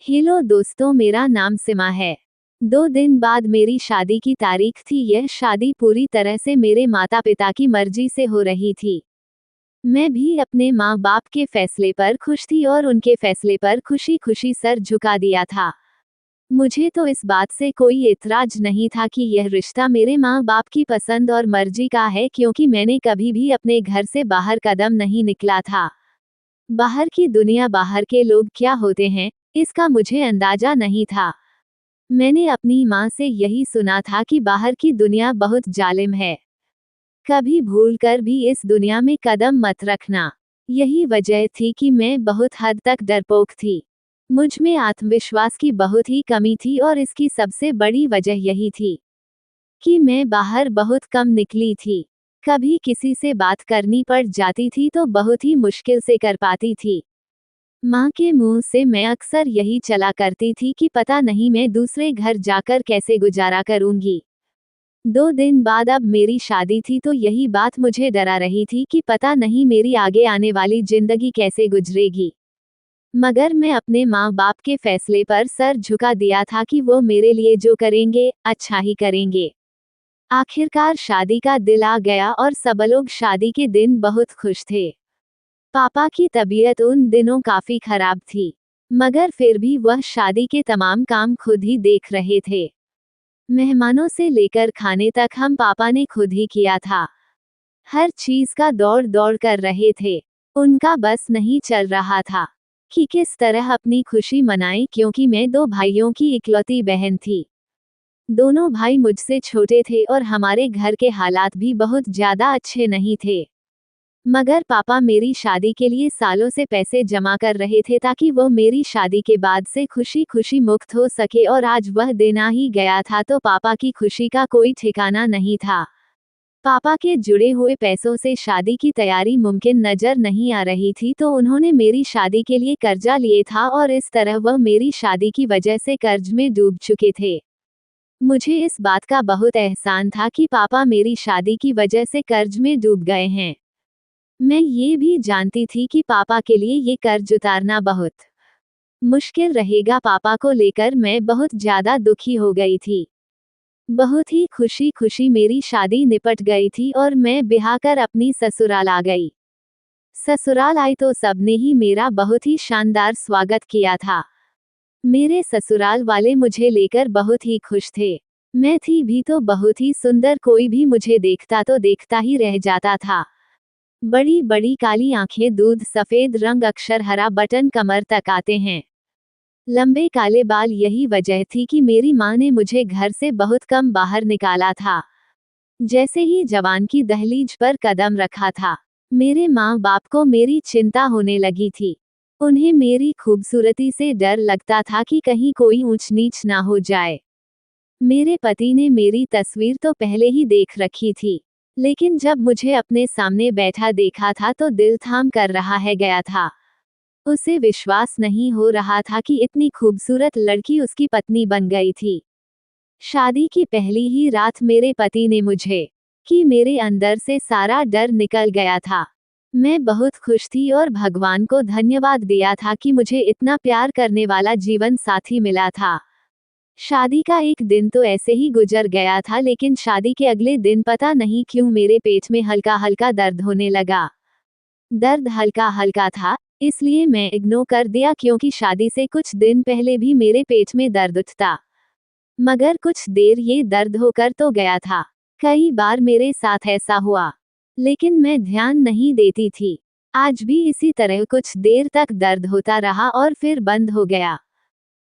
Hello दोस्तों, मेरा नाम सिमा है। 2 दिन बाद मेरी शादी की तारीख थी। यह शादी पूरी तरह से मेरे माता पिता की मर्जी से हो रही थी। मैं भी अपने माँ बाप के फैसले पर खुश थी और उनके फैसले पर खुशी खुशी सर झुका दिया था। मुझे तो इस बात से कोई एतराज नहीं था कि यह रिश्ता मेरे माँ बाप की पसंद और मर्जी का है, क्योंकि मैंने कभी भी अपने घर से बाहर कदम नहीं निकला था। बाहर की दुनिया, बाहर के लोग क्या होते हैं, इसका मुझे अंदाजा नहीं था। मैंने अपनी माँ से यही सुना था कि बाहर की दुनिया बहुत जालिम है, कभी भूल कर भी इस दुनिया में कदम मत रखना। यही वजह थी कि मैं बहुत हद तक डरपोक थी। मुझ में आत्मविश्वास की बहुत ही कमी थी और इसकी सबसे बड़ी वजह यही थी कि मैं बाहर बहुत कम निकली थी। कभी किसी से बात करनी पड़ जाती थी तो बहुत ही मुश्किल से कर पाती थी। माँ के मुंह से मैं अक्सर यही चला करती थी कि पता नहीं मैं दूसरे घर जाकर कैसे गुजारा करूंगी। 2 दिन बाद अब मेरी शादी थी तो यही बात मुझे डरा रही थी कि पता नहीं मेरी आगे आने वाली जिंदगी कैसे गुजरेगी। मगर मैं अपने माँ बाप के फैसले पर सर झुका दिया था कि वो मेरे लिए जो करेंगे, अच्छा ही करेंगे। आखिरकार शादी का दिल आ गया और सब लोग शादी के दिन बहुत खुश थे। पापा की तबीयत उन दिनों काफी खराब थी, मगर फिर भी वह शादी के तमाम काम खुद ही देख रहे थे। मेहमानों से लेकर खाने तक हम पापा ने खुद ही किया था। हर चीज का दौड़ दौड़ कर रहे थे। उनका बस नहीं चल रहा था कि किस तरह अपनी खुशी मनाएं, क्योंकि मैं 2 भाइयों की इकलौती बहन थी। दोनों भाई मुझसे छोटे थे और हमारे घर के हालात भी बहुत ज्यादा अच्छे नहीं थे। मगर पापा मेरी शादी के लिए सालों से पैसे जमा कर रहे थे ताकि वो मेरी शादी के बाद से खुशी खुशी मुक्त हो सके, और आज वह दिन आ ही गया था तो पापा की खुशी का कोई ठिकाना नहीं था। पापा के जुड़े हुए पैसों से शादी की तैयारी मुमकिन नजर नहीं आ रही थी, तो उन्होंने मेरी शादी के लिए कर्जा लिए था और इस तरह वह मेरी शादी की वजह से कर्ज में डूब चुके थे। मुझे इस बात का बहुत एहसान था कि पापा मेरी शादी की वजह से कर्ज में डूब गए हैं। मैं ये भी जानती थी कि पापा के लिए ये कर्ज उतारना बहुत मुश्किल रहेगा। पापा को लेकर मैं बहुत ज्यादा दुखी हो गई थी। बहुत ही खुशी खुशी मेरी शादी निपट गई थी और मैं ब्याह कर अपनी ससुराल आ गई। ससुराल आई तो सबने ही मेरा बहुत ही शानदार स्वागत किया था। मेरे ससुराल वाले मुझे लेकर बहुत ही खुश थे। मैं थी भी तो बहुत ही सुंदर, कोई भी मुझे देखता तो देखता ही रह जाता था। बड़ी बड़ी काली आंखें, दूध सफेद रंग, अक्षर हरा, बटन कमर तक आते हैं, लंबे काले बाल। यही वजह थी कि मेरी माँ ने मुझे घर से बहुत कम बाहर निकाला था। जैसे ही जवान की दहलीज पर कदम रखा था, मेरे माँ बाप को मेरी चिंता होने लगी थी। उन्हें मेरी खूबसूरती से डर लगता था कि कहीं कोई ऊंच नीच ना हो जाए। मेरे पति ने मेरी तस्वीर तो पहले ही देख रखी थी, लेकिन जब मुझे अपने सामने बैठा देखा था तो दिल थाम कर रहा है गया था। उसे विश्वास नहीं हो रहा था कि इतनी खूबसूरत लड़की उसकी पत्नी बन गई थी। शादी की पहली ही रात मेरे पति ने मुझे कि मेरे अंदर से सारा डर निकल गया था। मैं बहुत खुश थी और भगवान को धन्यवाद दिया था कि मुझे इतना प्यार करने वाला जीवन साथी मिला था। शादी का एक दिन तो ऐसे ही गुजर गया था, लेकिन शादी के अगले दिन पता नहीं क्यों मेरे पेट में हल्का हल्का दर्द होने लगा। दर्द हल्का हल्का था, इसलिए मैं इग्नोर कर दिया, क्योंकि शादी से कुछ दिन पहले भी मेरे पेट में दर्द उठता। मगर कुछ देर ये दर्द होकर तो गया था। कई बार मेरे साथ ऐसा हुआ, लेकिन मैं ध्यान नहीं देती थी। आज भी इसी तरह कुछ देर तक दर्द होता रहा और फिर बंद हो गया।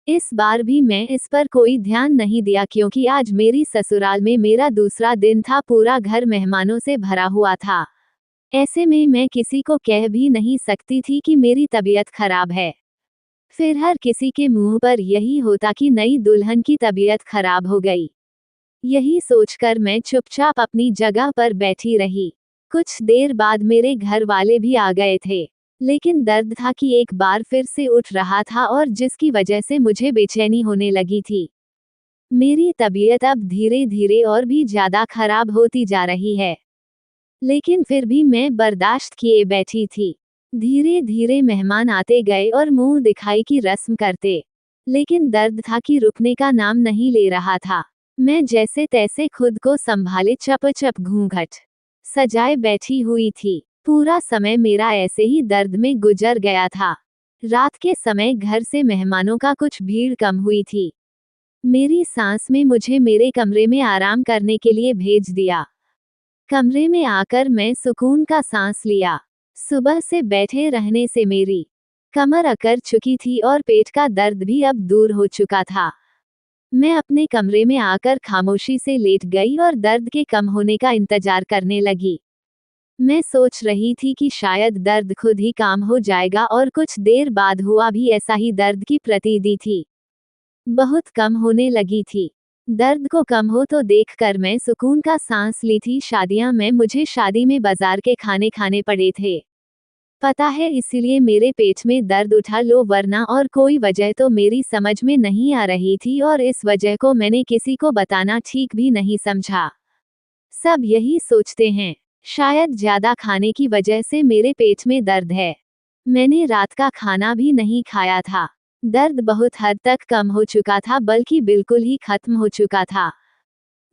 इस बार भी मैं इस पर कोई ध्यान नहीं दिया, क्योंकि आज मेरी ससुराल में मेरा दूसरा दिन था। पूरा घर मेहमानों से भरा हुआ था। ऐसे में मैं किसी को कह भी नहीं सकती थी कि मेरी तबीयत खराब है। फिर हर किसी के मुंह पर यही होता कि नई दुल्हन की तबीयत खराब हो गई। यही सोचकर मैं चुपचाप अपनी जगह पर बैठी रही। कुछ देर बाद मेरे घर वाले भी आ गए थे, लेकिन दर्द था कि एक बार फिर से उठ रहा था और जिसकी वजह से मुझे बेचैनी होने लगी थी। मेरी तबीयत अब धीरे धीरे और भी ज्यादा खराब होती जा रही है, लेकिन फिर भी मैं बर्दाश्त किए बैठी थी। धीरे धीरे मेहमान आते गए और मुंह दिखाई की रस्म करते लेकिन दर्द था कि रुकने का नाम नहीं ले रहा था। मैं जैसे तैसे खुद को संभाले चपचप घूंघट सजाए बैठी हुई थी। पूरा समय मेरा ऐसे ही दर्द में गुजर गया था। रात के समय घर से मेहमानों का कुछ भीड़ कम हुई थी। मेरी सांस में मुझे मेरे कमरे में आराम करने के लिए भेज दिया। कमरे में आकर मैं सुकून का सांस लिया। सुबह से बैठे रहने से मेरी कमर अकड़ चुकी थी और पेट का दर्द भी अब दूर हो चुका था। मैं अपने कमरे में आकर खामोशी से लेट गई और दर्द के कम होने का इंतजार करने लगी। मैं सोच रही थी कि शायद दर्द खुद ही काम हो जाएगा और कुछ देर बाद हुआ भी ऐसा ही। दर्द की प्रतीति थी बहुत कम होने लगी थी। दर्द को कम हो तो देखकर मैं सुकून का सांस ली थी। शादियां में मुझे शादी में बाजार के खाने खाने पड़े थे, पता है, इसीलिए मेरे पेट में दर्द उठा लो, वरना और कोई वजह तो मेरी समझ में नहीं आ रही थी और इस वजह को मैंने किसी को बताना ठीक भी नहीं समझा। सब यही सोचते हैं, शायद ज्यादा खाने की वजह से मेरे पेट में दर्द है। मैंने रात का खाना भी नहीं खाया था। दर्द बहुत हद तक कम हो चुका था, बल्कि बिल्कुल ही खत्म हो चुका था।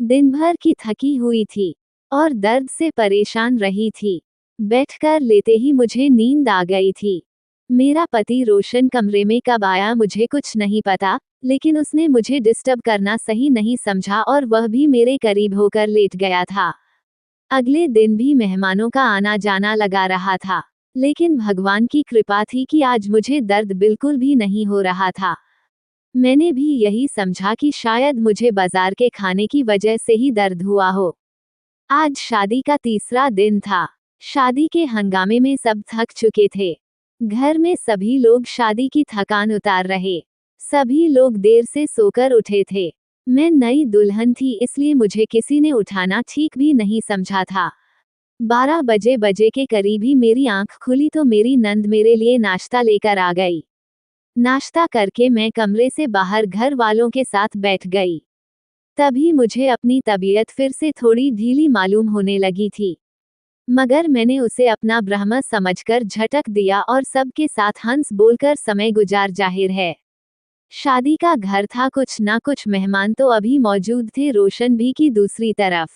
दिन भर की थकी हुई थी और दर्द से परेशान रही थी। बैठकर लेते ही मुझे नींद आ गई थी। मेरा पति रोशन कमरे में कब आया मुझे कुछ नहीं पता, लेकिन उसने मुझे डिस्टर्ब करना सही नहीं समझा और वह भी मेरे करीब होकर लेट गया था। अगले दिन भी मेहमानों का आना जाना लगा रहा था, लेकिन भगवान की कृपा थी कि आज मुझे दर्द बिल्कुल भी नहीं हो रहा था। मैंने भी यही समझा कि शायद मुझे बाजार के खाने की वजह से ही दर्द हुआ हो। आज शादी का तीसरा दिन था। शादी के हंगामे में सब थक चुके थे। घर में सभी लोग शादी की थकान उतार रहे। सभी लोग देर से सोकर उठे थे। मैं नई दुल्हन थी, इसलिए मुझे किसी ने उठाना ठीक भी नहीं समझा था। 12 बजे के करीब ही मेरी आंख खुली तो मेरी नंद मेरे लिए नाश्ता लेकर आ गई। नाश्ता करके मैं कमरे से बाहर घर वालों के साथ बैठ गई। तभी मुझे अपनी तबीयत फिर से थोड़ी ढीली मालूम होने लगी थी, मगर मैंने उसे अपना भ्रम समझकर झटक दिया और सबके साथ हंस बोलकर समय गुजार। जाहिर है, शादी का घर था, कुछ ना कुछ मेहमान तो अभी मौजूद थे। रोशन भी की दूसरी तरफ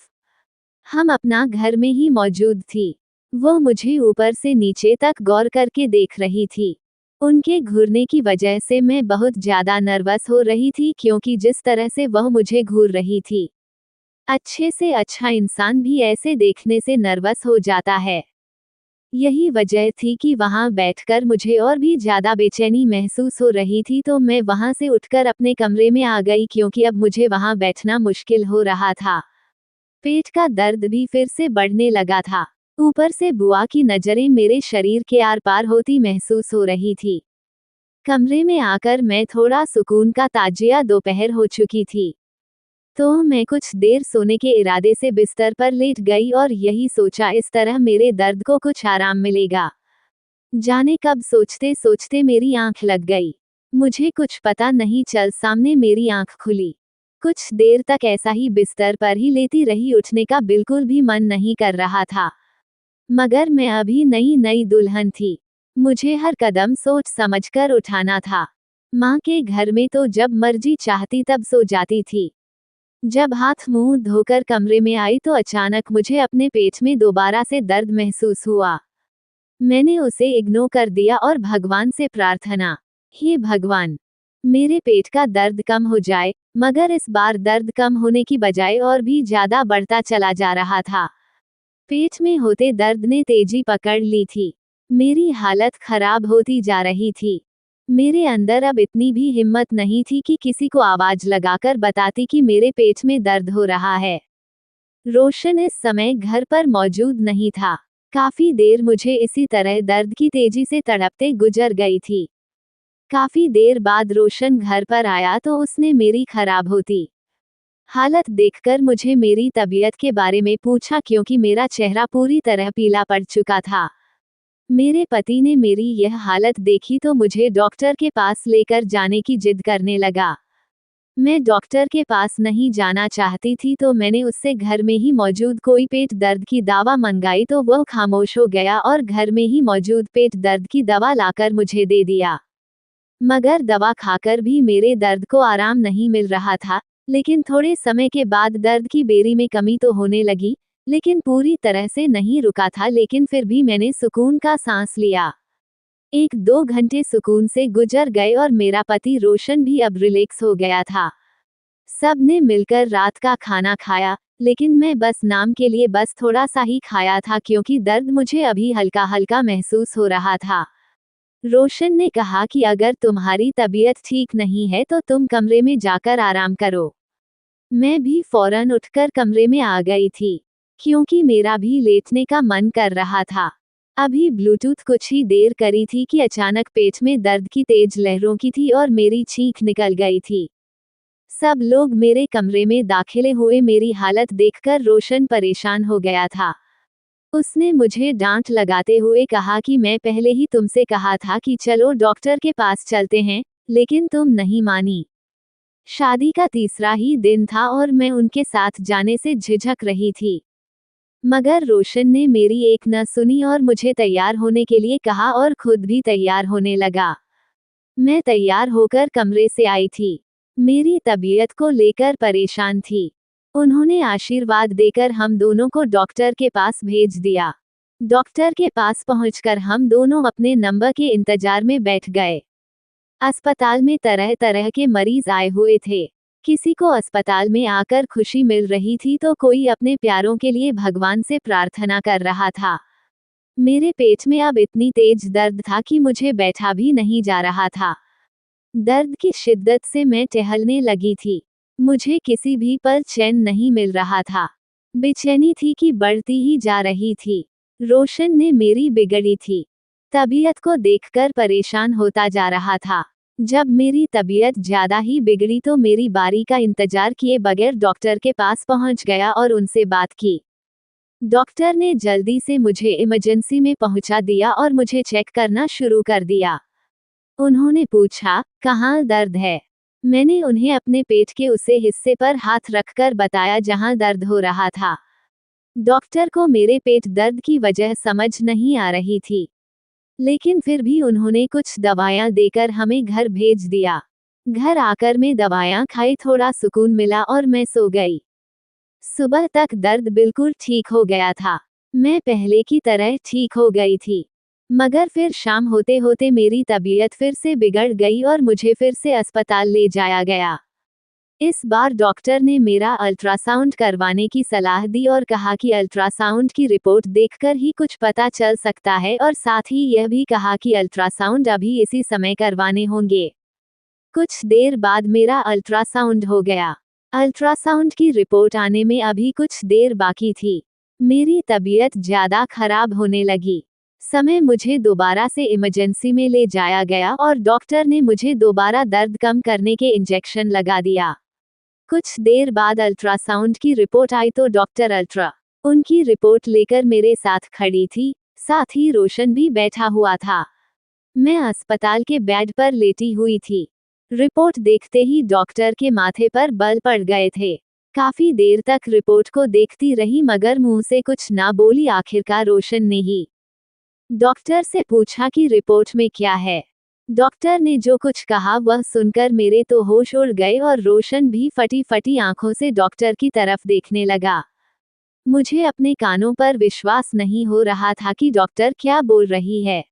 हम अपना घर में ही मौजूद थी। वो मुझे ऊपर से नीचे तक गौर करके देख रही थी। उनके घूरने की वजह से मैं बहुत ज्यादा नर्वस हो रही थी, क्योंकि जिस तरह से वह मुझे घूर रही थी, अच्छे से अच्छा इंसान भी ऐसे देखने से नर्वस हो जाता है। यही वजह थी कि वहां बैठकर मुझे और भी ज्यादा बेचैनी महसूस हो रही थी, तो मैं वहां से उठकर अपने कमरे में आ गई, क्योंकि अब मुझे वहां बैठना मुश्किल हो रहा था। पेट का दर्द भी फिर से बढ़ने लगा था। ऊपर से बुआ की नजरें मेरे शरीर के आर पार होती महसूस हो रही थी। कमरे में आकर मैं थोड़ा सुकून का ताजिया, दोपहर हो चुकी थी, तो मैं कुछ देर सोने के इरादे से बिस्तर पर लेट गई और यही सोचा, इस तरह मेरे दर्द को कुछ आराम मिलेगा। जाने कब सोचते सोचते मेरी आंख लग गई। मुझे कुछ पता नहीं चल, सामने मेरी आंख खुली। कुछ देर तक ऐसा ही बिस्तर पर ही लेटी रही, उठने का बिल्कुल भी मन नहीं कर रहा था। मगर मैं अभी नई नई दुल्हन थी, मुझे हर कदम सोच समझकर उठाना था। माँ के घर में तो जब मर्जी चाहती तब सो जाती थी। जब हाथ मुंह धोकर कमरे में आई तो अचानक मुझे अपने पेट में दोबारा से दर्द महसूस हुआ। मैंने उसे इग्नोर कर दिया और भगवान से प्रार्थना, हे भगवान, मेरे पेट का दर्द कम हो जाए। मगर इस बार दर्द कम होने की बजाय और भी ज्यादा बढ़ता चला जा रहा था। पेट में होते दर्द ने तेजी पकड़ ली थी। मेरी हालत खराब होती जा रही थी। मेरे अंदर अब इतनी भी हिम्मत नहीं थी कि किसी को आवाज लगाकर बताती कि मेरे पेट में दर्द हो रहा है। रोशन इस समय घर पर मौजूद नहीं था। काफी देर मुझे इसी तरह दर्द की तेजी से तड़पते गुजर गई थी। काफी देर बाद रोशन घर पर आया तो उसने मेरी खराब होती हालत देखकर मुझे मेरी तबीयत के बारे में पूछा, क्योंकि मेरा चेहरा पूरी तरह पीला पड़ चुका था। मेरे पति ने मेरी यह हालत देखी तो मुझे डॉक्टर के पास लेकर जाने की जिद करने लगा। मैं डॉक्टर के पास नहीं जाना चाहती थी, तो मैंने उससे घर में ही मौजूद कोई पेट दर्द की दवा मंगाई, तो वह खामोश हो गया और घर में ही मौजूद पेट दर्द की दवा लाकर मुझे दे दिया। मगर दवा खाकर भी मेरे दर्द को आराम नहीं मिल रहा था। लेकिन थोड़े समय के बाद दर्द की बेरी में कमी तो होने लगी, लेकिन पूरी तरह से नहीं रुका था। लेकिन फिर भी मैंने सुकून का सांस लिया। 1-2 घंटे सुकून से गुजर गए और मेरा पति रोशन भी अब रिलैक्स हो गया था। सबने मिलकर रात का खाना खाया, लेकिन मैं बस नाम के लिए बस थोड़ा सा ही खाया था, क्योंकि दर्द मुझे अभी हल्का हल्का महसूस हो रहा था। रोशन ने कहा कि अगर तुम्हारी तबीयत ठीक नहीं है तो तुम कमरे में जाकर आराम करो। मैं भी फौरन उठकर कमरे में आ गई थी, क्योंकि मेरा भी लेटने का मन कर रहा था। अभी ब्लूटूथ कुछ ही देर करी थी कि अचानक पेट में दर्द की तेज लहरों की थी और मेरी चीख निकल गई थी। सब लोग मेरे कमरे में दाखिले हुए। मेरी हालत देखकर रोशन परेशान हो गया था। उसने मुझे डांट लगाते हुए कहा कि मैं पहले ही तुमसे कहा था कि चलो डॉक्टर के पास चलते हैं, लेकिन तुम नहीं मानी। शादी का तीसरा ही दिन था और मैं उनके साथ जाने से झिझक रही थी, मगर रोशन ने मेरी एक न सुनी और मुझे तैयार होने के लिए कहा और खुद भी तैयार होने लगा। मैं तैयार होकर कमरे से आई थी। मेरी तबीयत को लेकर परेशान थी। उन्होंने आशीर्वाद देकर हम दोनों को डॉक्टर के पास भेज दिया। डॉक्टर के पास पहुंचकर हम दोनों अपने नंबर के इंतजार में बैठ गए। अस्पताल में तरह तरह के मरीज आए हुए थे। किसी को अस्पताल में आकर खुशी मिल रही थी तो कोई अपने प्यारों के लिए भगवान से प्रार्थना कर रहा था। मेरे पेट में अब इतनी तेज दर्द था कि मुझे बैठा भी नहीं जा रहा था। दर्द की शिद्दत से मैं टहलने लगी थी। मुझे किसी भी पल चैन नहीं मिल रहा था। बेचैनी थी कि बढ़ती ही जा रही थी। रोशन ने मेरी बिगड़ी थी तबीयत को देखकर परेशान होता जा रहा था। जब मेरी तबीयत ज्यादा ही बिगड़ी तो मेरी बारी का इंतजार किए बगैर डॉक्टर के पास पहुंच गया और उनसे बात की। डॉक्टर ने जल्दी से मुझे इमरजेंसी में पहुंचा दिया और मुझे चेक करना शुरू कर दिया। उन्होंने पूछा, कहाँ दर्द है? मैंने उन्हें अपने पेट के उसे हिस्से पर हाथ रखकर बताया जहां दर्द हो रहा था। डॉक्टर को मेरे पेट दर्द की वजह समझ नहीं आ रही थी, लेकिन फिर भी उन्होंने कुछ दवाएं देकर हमें घर भेज दिया। घर आकर मैं दवाएं खाई, थोड़ा सुकून मिला और मैं सो गई। सुबह तक दर्द बिल्कुल ठीक हो गया था। मैं पहले की तरह ठीक हो गई थी, मगर फिर शाम होते होते मेरी तबीयत फिर से बिगड़ गई और मुझे फिर से अस्पताल ले जाया गया। इस बार डॉक्टर ने मेरा अल्ट्रासाउंड करवाने की सलाह दी और कहा कि अल्ट्रासाउंड की रिपोर्ट देखकर ही कुछ पता चल सकता है, और साथ ही यह भी कहा कि अल्ट्रासाउंड अभी इसी समय करवाने होंगे। कुछ देर बाद मेरा अल्ट्रासाउंड हो गया। अल्ट्रासाउंड की रिपोर्ट आने में अभी कुछ देर बाकी थी। मेरी तबीयत ज्यादा खराब होने लगी। समय मुझे दोबारा से इमरजेंसी में ले जाया गया और डॉक्टर ने मुझे दोबारा दर्द कम करने के इंजेक्शन लगा दिया। कुछ देर बाद अल्ट्रासाउंड की रिपोर्ट आई तो डॉक्टर उनकी रिपोर्ट लेकर मेरे साथ खड़ी थी, साथ ही रोशन भी बैठा हुआ था। मैं अस्पताल के बेड पर लेटी हुई थी। रिपोर्ट देखते ही डॉक्टर के माथे पर बल पड़ गए थे। काफी देर तक रिपोर्ट को देखती रही मगर मुंह से कुछ ना बोली। आखिरकार रोशन ने ही डॉक्टर से पूछा कि रिपोर्ट में क्या है। डॉक्टर ने जो कुछ कहा वह सुनकर मेरे तो होश उड़ गए और रोशन भी फटी फटी आंखों से डॉक्टर की तरफ देखने लगा। मुझे अपने कानों पर विश्वास नहीं हो रहा था कि डॉक्टर क्या बोल रही है।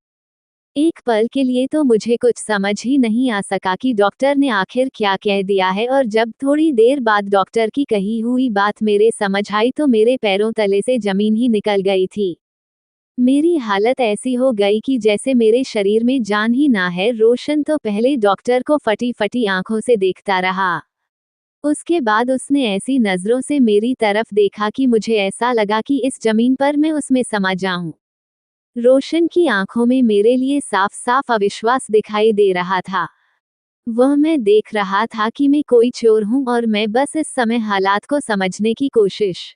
एक पल के लिए तो मुझे कुछ समझ ही नहीं आ सका कि डॉक्टर ने आखिर क्या कह दिया है, और जब थोड़ी देर बाद डॉक्टर की कही हुई बात मेरे समझ आई तो मेरे पैरों तले से जमीन ही निकल गई थी। मेरी हालत ऐसी हो गई कि जैसे मेरे शरीर में जान ही ना है। रोशन तो पहले डॉक्टर को फटी फटी आंखों से देखता रहा। उसके बाद उसने ऐसी नजरों से मेरी तरफ देखा कि मुझे ऐसा लगा कि इस जमीन पर मैं उसमें समा जाऊं। रोशन की आंखों में मेरे लिए साफ साफ अविश्वास दिखाई दे रहा था। वह मैं देख रहा था कि मैं कोई चोर हूं और मैं बस इस समय हालात को समझने की कोशिश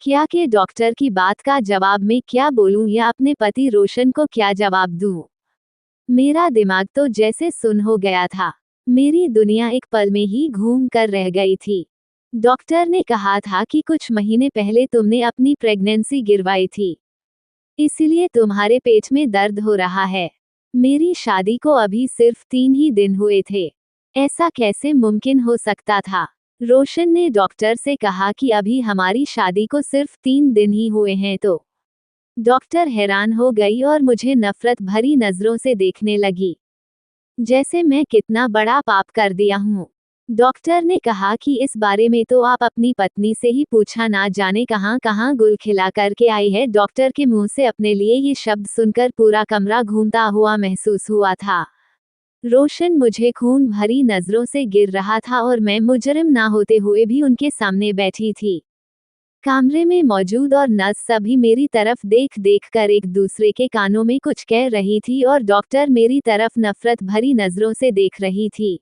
क्या कि डॉक्टर की बात का जवाब मैं क्या बोलूं या अपने पति रोशन को क्या जवाब दूं। मेरा दिमाग तो जैसे सुन्न हो गया था। मेरी दुनिया एक पल में ही घूम कर रह गई थी। डॉक्टर ने कहा था कि कुछ महीने पहले तुमने अपनी प्रेगनेंसी गिरवाई थी, इसीलिए तुम्हारे पेट में दर्द हो रहा है। मेरी शादी को अभी सिर्फ 3 ही दिन हुए थे। ऐसा कैसे मुमकिन हो सकता था? रोशन ने डॉक्टर से कहा कि अभी हमारी शादी को सिर्फ 3 दिन ही हुए हैं तो। डॉक्टर हैरान हो गई और मुझे नफरत भरी नजरों से देखने लगी, जैसे मैं कितना बड़ा पाप कर दिया हूँ। डॉक्टर ने कहा कि इस बारे में तो आप अपनी पत्नी से ही पूछा, ना जाने कहाँ कहाँ गुल खिला करके आई है। डॉक्टर के मुंह से अपने लिए ये शब्द सुनकर पूरा कमरा घूमता हुआ महसूस हुआ था। रोशन मुझे खून भरी नजरों से गिर रहा था और मैं मुजरिम ना होते हुए भी उनके सामने बैठी थी। कमरे में मौजूद और नर्स सभी मेरी तरफ देख देख कर एक दूसरे के कानों में कुछ कह रही थी और डॉक्टर मेरी तरफ नफरत भरी नजरों से देख रही थी।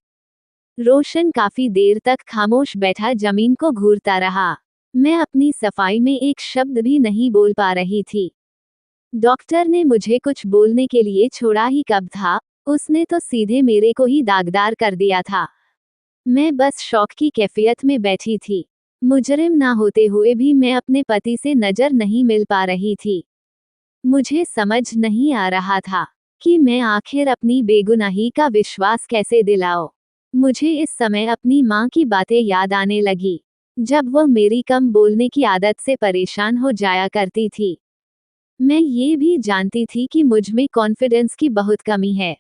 रोशन काफी देर तक खामोश बैठा जमीन को घूरता रहा। मैं अपनी सफाई में एक शब्द भी नहीं बोल पा रही थी। डॉक्टर ने मुझे कुछ बोलने के लिए छोड़ा ही कब था, उसने तो सीधे मेरे को ही दागदार कर दिया था। मैं बस शौक की कैफियत में बैठी थी। मुजरिम ना होते हुए भी मैं अपने पति से नजर नहीं मिल पा रही थी। मुझे समझ नहीं आ रहा था कि मैं आखिर अपनी बेगुनाही का विश्वास कैसे दिलाऊं। मुझे इस समय अपनी माँ की बातें याद आने लगी, जब वह मेरी कम बोलने की आदत से परेशान हो जाया करती थी। मैं ये भी जानती थी कि मुझ में कॉन्फिडेंस की बहुत कमी है।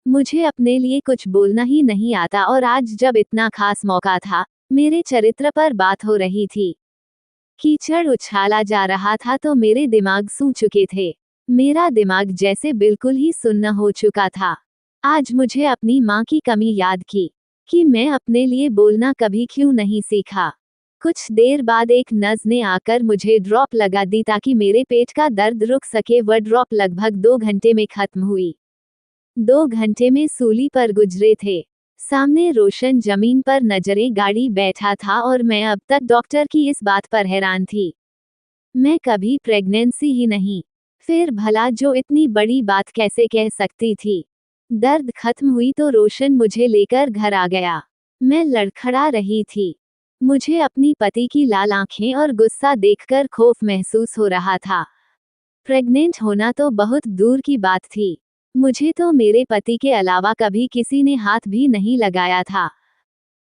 मुझे अपने लिए कुछ बोलना ही नहीं आता और आज जब इतना खास मौका था, मेरे चरित्र पर बात हो रही थी, कीचड़ उछाला जा रहा था तो मेरे दिमाग सूख चुके थे। मेरा दिमाग जैसे बिल्कुल ही सुन्न हो चुका था। आज मुझे अपनी माँ की कमी याद की कि मैं अपने लिए बोलना कभी क्यों नहीं सीखा। कुछ देर बाद एक नर्स ने आकर मुझे ड्रॉप लगा दी ताकि मेरे पेट का दर्द रुक सके। वह ड्रॉप लगभग 2 घंटे में खत्म हुई। 2 घंटे में सूली पर गुजरे थे। सामने रोशन जमीन पर नजरें गाड़ी बैठा था और मैं अब तक डॉक्टर की इस बात पर हैरान थी। मैं कभी प्रेगनेंसी ही नहीं, फिर भला जो इतनी बड़ी बात कैसे कह सकती थी। दर्द खत्म हुई तो रोशन मुझे लेकर घर आ गया। मैं लड़खड़ा रही थी। मुझे अपनी पति की लाल आंखें और गुस्सा देखकर खौफ महसूस हो रहा था। प्रेग्नेंट होना तो बहुत दूर की बात थी। मुझे तो मेरे पति के अलावा कभी किसी ने हाथ भी नहीं लगाया था।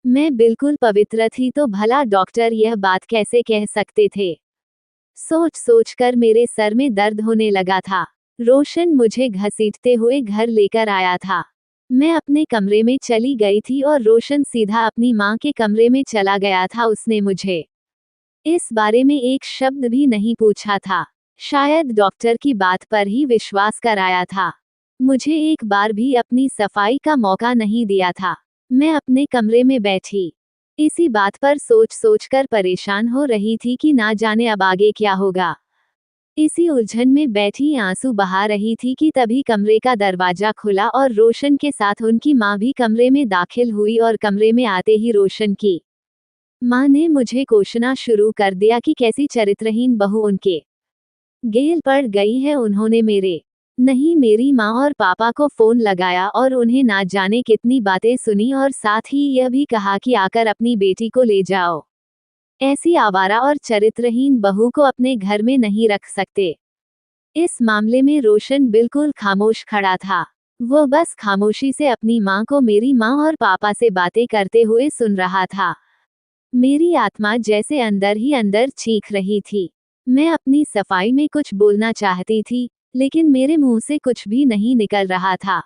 मैं बिल्कुल पवित्र थी तो भला डॉक्टर यह बात कैसे कह सकते थे। सोच सोच कर मेरे सर में दर्द होने लगा था। रोशन मुझे घसीटते हुए घर लेकर आया था। मैं अपने कमरे में चली गई थी और रोशन सीधा अपनी माँ के कमरे में चला गया था। उसने मुझे इस बारे में एक शब्द भी नहीं पूछा था। शायद डॉक्टर की बात पर ही विश्वास कराया था। मुझे एक बार भी अपनी सफाई का मौका नहीं दिया था। मैं अपने कमरे में बैठी इसी बात पर सोच सोचकर परेशान हो रही थी कि ना जाने अब आगे क्या होगा। इसी उलझन में बैठी आंसू बहा रही थी कि तभी कमरे का दरवाजा खुला और रोशन के साथ उनकी माँ भी कमरे में दाखिल हुई और कमरे में आते ही रोशन की माँ ने मुझे कोसना शुरू कर दिया कि कैसी चरित्रहीन बहू उनके गेल पड़ गई है। उन्होंने मेरी माँ और पापा को फोन लगाया और उन्हें ना जाने कितनी बातें सुनी और साथ ही यह भी कहा कि आकर अपनी बेटी को ले जाओ। ऐसी आवारा और चरित्रहीन बहू को अपने घर में नहीं रख सकते। इस मामले में रोशन बिल्कुल खामोश खड़ा था। वो बस खामोशी से अपनी माँ को मेरी माँ और पापा से बातें करते हुए सुन रहा था। मेरी आत्मा जैसे अंदर ही अंदर चीख रही थी। मैं अपनी सफाई में कुछ बोलना चाहती थी, लेकिन मेरे मुंह से कुछ भी नहीं निकल रहा था।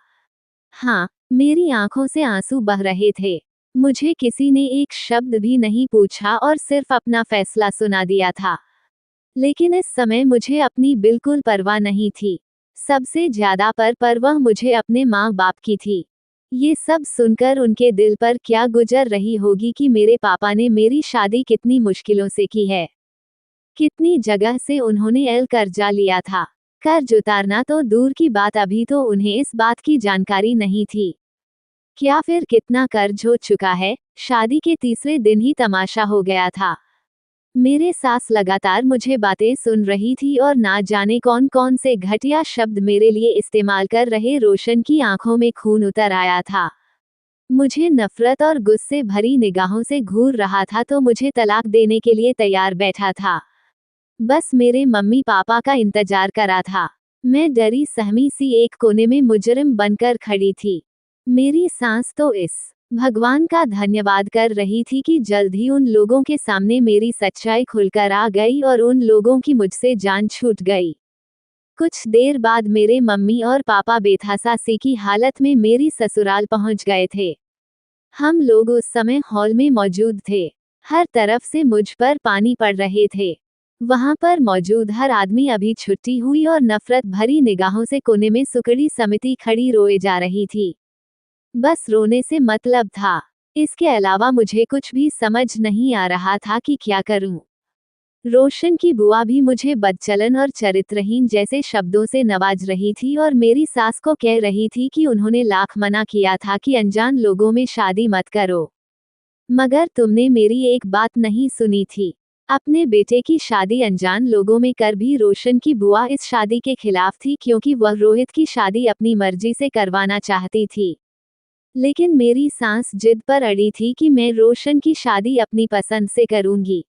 हाँ, मेरी आंखों से आंसू बह रहे थे। मुझे किसी ने एक शब्द भी नहीं पूछा और सिर्फ अपना फैसला सुना दिया था। लेकिन इस समय मुझे अपनी बिल्कुल परवाह नहीं थी। सबसे ज्यादा परवाह मुझे अपने माँ बाप की थी। ये सब सुनकर उनके दिल पर क्या गुजर रही होगी कि मेरे पापा ने मेरी शादी कितनी मुश्किलों से की है। कितनी जगह से उन्होंने कर्जा लिया था। कर्ज उतारना तो दूर की बात, अभी तो उन्हें इस बात की जानकारी नहीं थी। क्या फिर कितना कर्ज हो चुका है। शादी के तीसरे दिन ही तमाशा हो गया था। मेरे सास लगातार मुझे बातें सुन रही थी और ना जाने कौन कौन से घटिया शब्द मेरे लिए इस्तेमाल कर रहे। रोशन की आंखों में खून उतर आया था। मुझे नफरत और गुस्से भरी निगाहों से घूर रहा था तो मुझे तलाक देने के लिए तैयार बैठा था। बस मेरे मम्मी पापा का इंतजार करा था। मैं डरी सहमी सी एक कोने में मुजरिम बनकर खड़ी थी। मेरी सांस तो इस भगवान का धन्यवाद कर रही थी कि जल्द ही उन लोगों के सामने मेरी सच्चाई खुलकर आ गई और उन लोगों की मुझसे जान छूट गई। कुछ देर बाद मेरे मम्मी और पापा बेतहासा सी की हालत में मेरी ससुराल पहुंच गए थे। हम लोग उस समय हॉल में मौजूद थे। हर तरफ से मुझ पर पानी पड़ रहे थे। वहां पर मौजूद हर आदमी अभी छुट्टी हुई और नफरत भरी निगाहों से कोने में सुकड़ी समिति खड़ी रोए जा रही थी। बस रोने से मतलब था। इसके अलावा मुझे कुछ भी समझ नहीं आ रहा था कि क्या करूं। रोशन की बुआ भी मुझे बदचलन और चरित्रहीन जैसे शब्दों से नवाज रही थी और मेरी सास को कह रही थी कि उन्होंने लाख मना किया था कि अनजान लोगों में शादी मत करो, मगर तुमने मेरी एक बात नहीं सुनी थी। अपने बेटे की शादी अनजान लोगों में कर भी रोशन की बुआ इस शादी के खिलाफ थी क्योंकि वह रोहित की शादी अपनी मर्जी से करवाना चाहती थी। लेकिन मेरी सास जिद पर अड़ी थी कि मैं रोशन की शादी अपनी पसंद से करूंगी।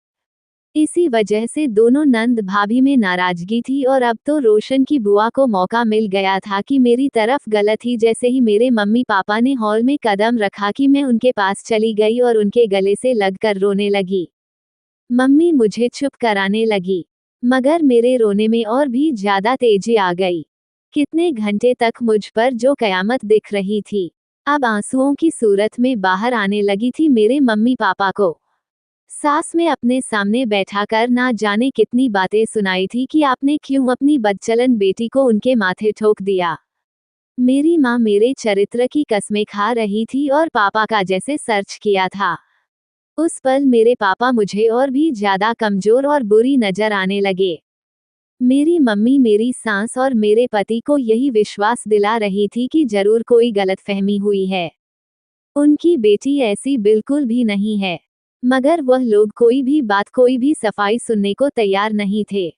इसी वजह से दोनों नंद भाभी में नाराजगी थी और अब तो रोशन की बुआ को मौका मिल गया था कि मेरी तरफ गलत ही जैसे ही मेरे मम्मी पापा ने हॉल में कदम रखा कि मैं उनके पास चली गई और उनके गले से लगकर रोने लगी। मम्मी मुझे चुप कराने लगी, मगर मेरे रोने में और भी ज्यादा तेजी आ गई। कितने घंटे तक मुझ पर जो कयामत दिख रही थी, अब आंसुओं की सूरत में बाहर आने लगी थी मेरे मम्मी पापा को। सास में अपने सामने बैठाकर ना जाने कितनी बातें सुनाई थी कि आपने क्यों अपनी बदचलन बेटी को उनके माथे ठोक दिया। मेरी माँ मेरे चरित्र की कस्में खा रही थी और पापा का जैसे सर्च किया था। उस पल मेरे पापा मुझे और भी ज्यादा कमजोर और बुरी नजर आने लगे। मेरी मम्मी मेरी सास और मेरे पति को यही विश्वास दिला रही थी कि जरूर कोई गलतफहमी हुई है। उनकी बेटी ऐसी बिल्कुल भी नहीं है। मगर वह लोग कोई भी बात कोई भी सफाई सुनने को तैयार नहीं थे।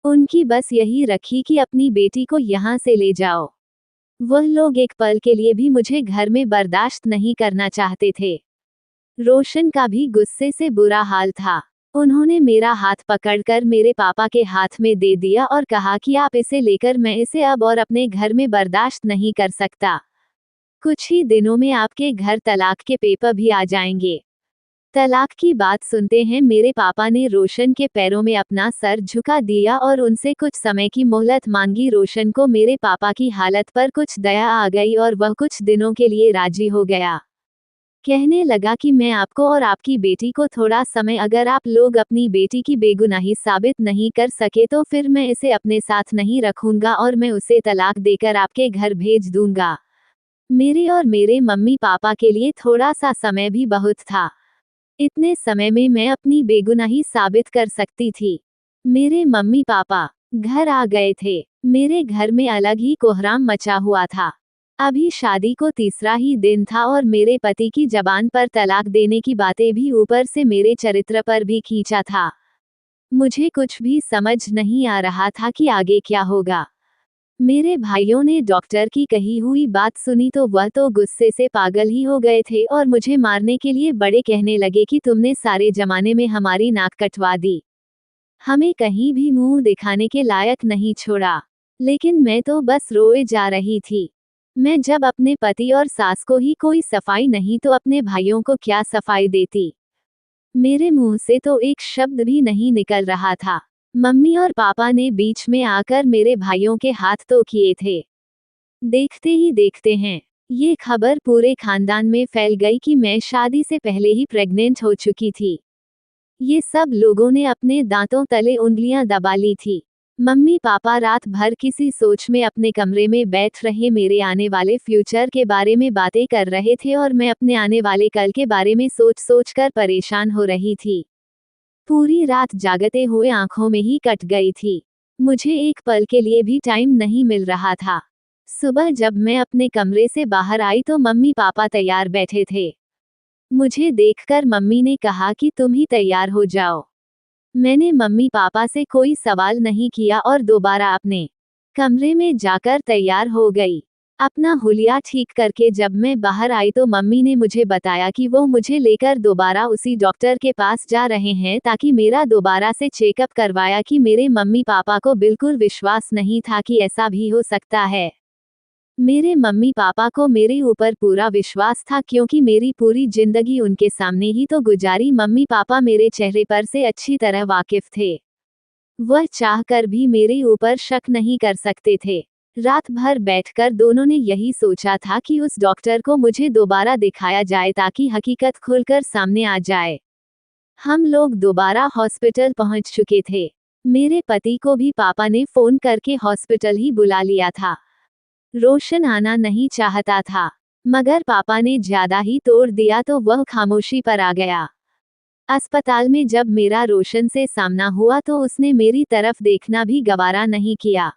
उनकी बस यही रखी कि अपनी बेटी को यहाँ से ले जाओ। वह लोग एक पल के लिए भी मुझे घर में बर्दाश्त नहीं करना चाहते थे। रोशन का भी गुस्से से बुरा हाल था। उन्होंने मेरा हाथ पकड़कर मेरे पापा के हाथ में दे दिया और कहा कि आप इसे लेकर, मैं इसे अब और अपने घर में बर्दाश्त नहीं कर सकता। कुछ ही दिनों में आपके घर तलाक के पेपर भी आ जाएंगे। तलाक की बात सुनते हैं मेरे पापा ने रोशन के पैरों में अपना सर झुका दिया और उनसे कुछ समय की मोहलत मांगी। रोशन को मेरे पापा की हालत पर कुछ दया आ गई और वह कुछ दिनों के लिए राजी हो गया। कहने लगा कि मैं आपको और आपकी बेटी को थोड़ा समय, अगर आप लोग अपनी बेटी की बेगुनाही साबित नहीं कर सके तो फिर मैं इसे अपने साथ नहीं रखूंगा और मैं उसे तलाक देकर आपके घर भेज दूंगा। मेरे और मेरे मम्मी पापा के लिए थोड़ा सा समय भी बहुत था। इतने समय में मैं अपनी बेगुनाही साबित कर सकती थी। मेरे मम्मी पापा घर आ गए थे। मेरे घर में अलग ही कोहराम मचा हुआ था। अभी शादी को तीसरा ही दिन था और मेरे पति की जबान पर तलाक देने की बातें भी ऊपर से मेरे चरित्र पर भी खींचा था। मुझे कुछ भी समझ नहीं आ रहा था कि आगे क्या होगा। मेरे भाइयों ने डॉक्टर की कही हुई बात सुनी तो वह तो गुस्से से पागल ही हो गए थे और मुझे मारने के लिए बड़े कहने लगे कि तुमने सारे जमाने में हमारी नाक कटवा दी, हमें कहीं भी मुंह दिखाने के लायक नहीं छोड़ा। लेकिन मैं तो बस रोए जा रही थी। मैं जब अपने पति और सास को ही कोई सफाई नहीं तो अपने भाइयों को क्या सफाई देती। मेरे मुंह से तो एक शब्द भी नहीं निकल रहा था। मम्मी और पापा ने बीच में आकर मेरे भाइयों के हाथ तो किए थे। देखते ही देखते हैं ये खबर पूरे खानदान में फैल गई कि मैं शादी से पहले ही प्रेग्नेंट हो चुकी थी। ये सब लोगों ने अपने दांतों तले उंगलियां दबा ली थी। मम्मी पापा रात भर किसी सोच में अपने कमरे में बैठ रहे मेरे आने वाले फ्यूचर के बारे में बातें कर रहे थे और मैं अपने आने वाले कल के बारे में सोच सोच कर परेशान हो रही थी। पूरी रात जागते हुए आंखों में ही कट गई थी। मुझे एक पल के लिए भी टाइम नहीं मिल रहा था। सुबह जब मैं अपने कमरे से बाहर आई तो मम्मी पापा तैयार बैठे थे। मुझे देखकर मम्मी ने कहा कि तुम ही तैयार हो जाओ। मैंने मम्मी पापा से कोई सवाल नहीं किया और दोबारा अपने कमरे में जाकर तैयार हो गई। अपना हुलिया ठीक करके जब मैं बाहर आई तो मम्मी ने मुझे बताया कि वो मुझे लेकर दोबारा उसी डॉक्टर के पास जा रहे हैं ताकि मेरा दोबारा से चेकअप करवाया कि मेरे मम्मी पापा को बिल्कुल विश्वास नहीं था कि ऐसा भी हो सकता है। मेरे मम्मी पापा को मेरे ऊपर पूरा विश्वास था क्योंकि मेरी पूरी जिंदगी उनके सामने ही तो गुजारी। मम्मी पापा मेरे चेहरे पर से अच्छी तरह वाकिफ थे। वह चाहकर भी मेरे ऊपर शक नहीं कर सकते थे। रात भर बैठकर दोनों ने यही सोचा था कि उस डॉक्टर को मुझे दोबारा दिखाया जाए ताकि हकीकत खुलकर सामने आ जाए। हम लोग दोबारा हॉस्पिटल पहुंच चुके थे। मेरे पति को भी पापा ने फोन करके हॉस्पिटल ही बुला लिया था। रोशन आना नहीं चाहता था, मगर पापा ने ज्यादा ही तोड़ दिया तो वह खामोशी पर आ गया। अस्पताल में जब मेरा रोशन से सामना हुआ तो उसने मेरी तरफ देखना भी गवारा नहीं किया।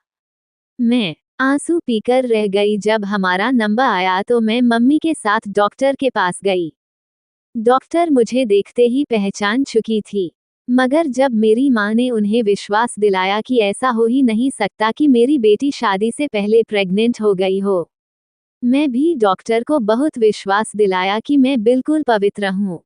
मैं आंसू पीकर रह गई। जब हमारा नंबर आया तो मैं मम्मी के साथ डॉक्टर के पास गई। डॉक्टर मुझे देखते ही पहचान चुकी थी, मगर जब मेरी मां ने उन्हें विश्वास दिलाया कि ऐसा हो ही नहीं सकता कि मेरी बेटी शादी से पहले प्रेग्नेंट हो गई हो, मैं भी डॉक्टर को बहुत विश्वास दिलाया कि मैं बिल्कुल पवित्र हूँ।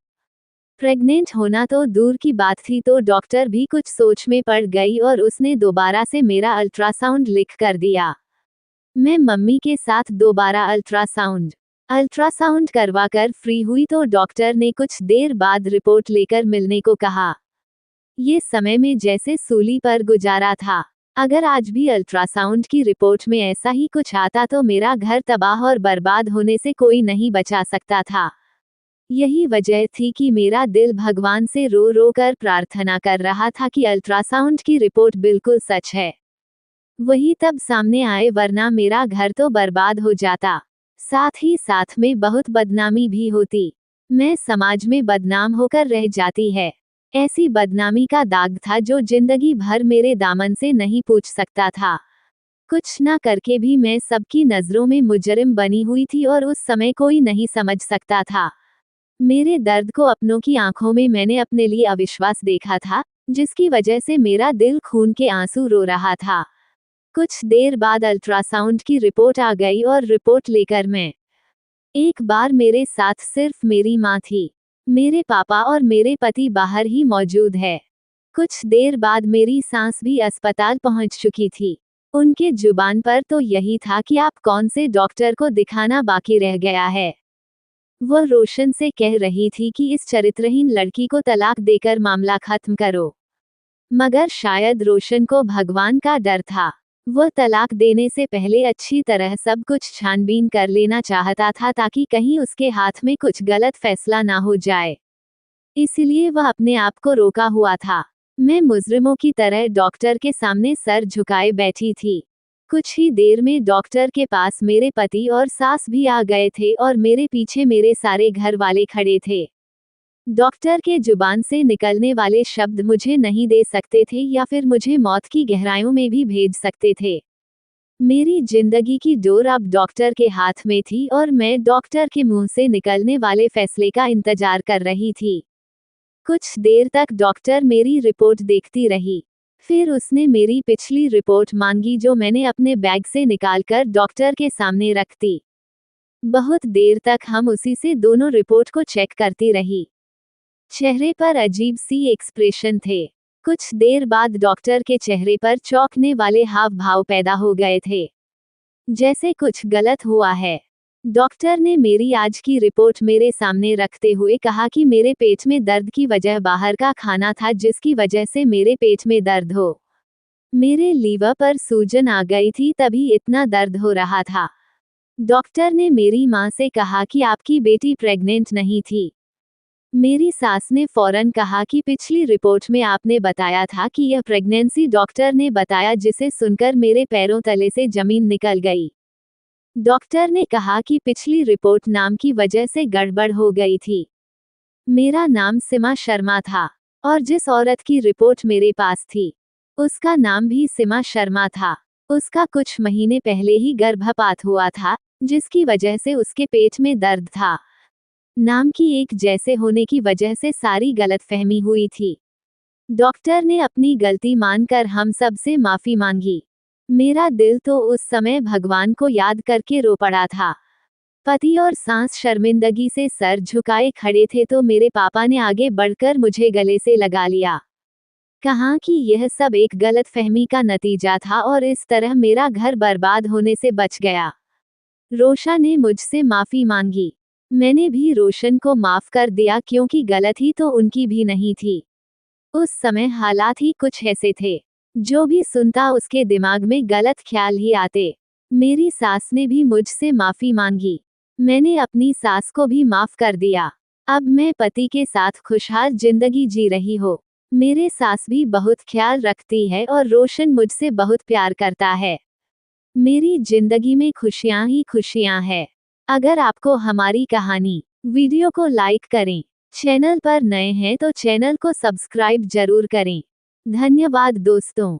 प्रेग्नेंट होना तो दूर की बात थी तो डॉक्टर भी कुछ सोच में पड़ गई और उसने दोबारा से मेरा अल्ट्रासाउंड लिख कर दिया। मैं मम्मी के साथ दोबारा अल्ट्रासाउंड करवाकर फ्री हुई तो डॉक्टर ने कुछ देर बाद रिपोर्ट लेकर मिलने को कहा। ये समय में जैसे सूली पर गुजारा था। अगर आज भी अल्ट्रासाउंड की रिपोर्ट में ऐसा ही कुछ आता तो मेरा घर तबाह और बर्बाद होने से कोई नहीं बचा सकता था। यही वजह थी कि मेरा दिल भगवान से रो रो कर प्रार्थना कर रहा था कि अल्ट्रासाउंड की रिपोर्ट बिल्कुल सच है, वही तब सामने आए, वरना मेरा घर तो बर्बाद हो जाता। साथ ही साथ में बहुत बदनामी भी होती। मैं समाज में बदनाम होकर रह जाती है। ऐसी बदनामी का दाग था जो जिंदगी भर मेरे दामन से नहीं पूछ सकता था। कुछ ना करके भी मैं सबकी नजरों में मुजरिम बनी हुई थी और उस समय कोई नहीं समझ सकता था। मेरे दर्द को अपनों की आंखों में मैंने अपने लिए अविश्वास देखा था, जिसकी वजह से मेरा दिल खून के आंसू रो रहा था। कुछ देर बाद अल्ट्रासाउंड की रिपोर्ट आ गई और रिपोर्ट लेकर मैं एक बार मेरे साथ सिर्फ मेरी माँ थी। मेरे पापा और मेरे पति बाहर ही मौजूद है। कुछ देर बाद मेरी सास भी अस्पताल पहुंच चुकी थी। उनके जुबान पर तो यही था कि आप कौन से डॉक्टर को दिखाना बाकी रह गया है। वह रोशन से कह रही थी कि इस चरित्रहीन लड़की को तलाक देकर मामला खत्म करो, मगर शायद रोशन को भगवान का डर था। वह तलाक देने से पहले अच्छी तरह सब कुछ छानबीन कर लेना चाहता था ताकि कहीं उसके हाथ में कुछ गलत फैसला ना हो जाए। इसलिए वह अपने आप को रोका हुआ था। मैं मुजरिमों की तरह डॉक्टर के सामने सर झुकाए बैठी थी। कुछ ही देर में डॉक्टर के पास मेरे पति और सास भी आ गए थे और मेरे पीछे मेरे सारे घर वाले खड़े थे। डॉक्टर के जुबान से निकलने वाले शब्द मुझे नहीं दे सकते थे या फिर मुझे मौत की गहराइयों में भी भेज सकते थे। मेरी जिंदगी की डोर अब डॉक्टर के हाथ में थी और मैं डॉक्टर के मुंह से निकलने वाले फैसले का इंतजार कर रही थी। कुछ देर तक डॉक्टर मेरी रिपोर्ट देखती रही। फिर उसने मेरी पिछली रिपोर्ट मांगी जो मैंने अपने बैग से निकालकर डॉक्टर के सामने रख दी। बहुत देर तक हम उसी से दोनों रिपोर्ट को चेक करती रही। चेहरे पर अजीब सी एक्सप्रेशन थे। कुछ देर बाद डॉक्टर के चेहरे पर चौंकने वाले हाव भाव पैदा हो गए थे, जैसे कुछ गलत हुआ है। डॉक्टर ने मेरी आज की रिपोर्ट मेरे सामने रखते हुए कहा कि मेरे पेट में दर्द की वजह बाहर का खाना था जिसकी वजह से मेरे पेट में दर्द हो। मेरे लीवर पर सूजन आ गई थी तभी इतना दर्द हो रहा था। डॉक्टर ने मेरी मां से कहा कि आपकी बेटी प्रेग्नेंट नहीं थी। मेरी सास ने फौरन कहा कि पिछली रिपोर्ट में आपने बताया था कि यह प्रेगनेंसी। डॉक्टर ने बताया, जिसे सुनकर मेरे पैरों तले से जमीन निकल गई। डॉक्टर ने कहा कि पिछली रिपोर्ट नाम की वजह से गड़बड़ हो गई थी। मेरा नाम सीमा शर्मा था और जिस औरत की रिपोर्ट मेरे पास थी उसका नाम भी सीमा शर्मा था। उसका कुछ महीने पहले ही गर्भपात हुआ था, जिसकी वजह से उसके पेट में दर्द था। नाम की एक जैसे होने की वजह से सारी गलतफहमी हुई थी। डॉक्टर ने अपनी गलती मानकर हम सब से माफी मांगी। मेरा दिल तो उस समय भगवान को याद करके रो पड़ा था। पति और सास शर्मिंदगी से सर झुकाए खड़े थे तो मेरे पापा ने आगे बढ़कर मुझे गले से लगा लिया। कहा कि यह सब एक गलतफहमी का नतीजा था और इस तरह मेरा घर बर्बाद होने से बच गया। रोशा ने मुझसे माफी मांगी। मैंने भी रोशन को माफ कर दिया क्योंकि गलती तो उनकी भी नहीं थी। उस समय हालात ही कुछ ऐसे थे, जो भी सुनता उसके दिमाग में गलत ख्याल ही आते। मेरी सास ने भी मुझसे माफी मांगी। मैंने अपनी सास को भी माफ कर दिया। अब मैं पति के साथ खुशहाल जिंदगी जी रही हूँ। मेरे सास भी बहुत ख्याल रखती है और रोशन मुझसे बहुत प्यार करता है। मेरी जिंदगी में खुशियां ही खुशियां है। अगर आपको हमारी कहानी वीडियो को लाइक करें, चैनल पर नए हैं तो चैनल को सब्सक्राइब जरूर करें। धन्यवाद दोस्तों।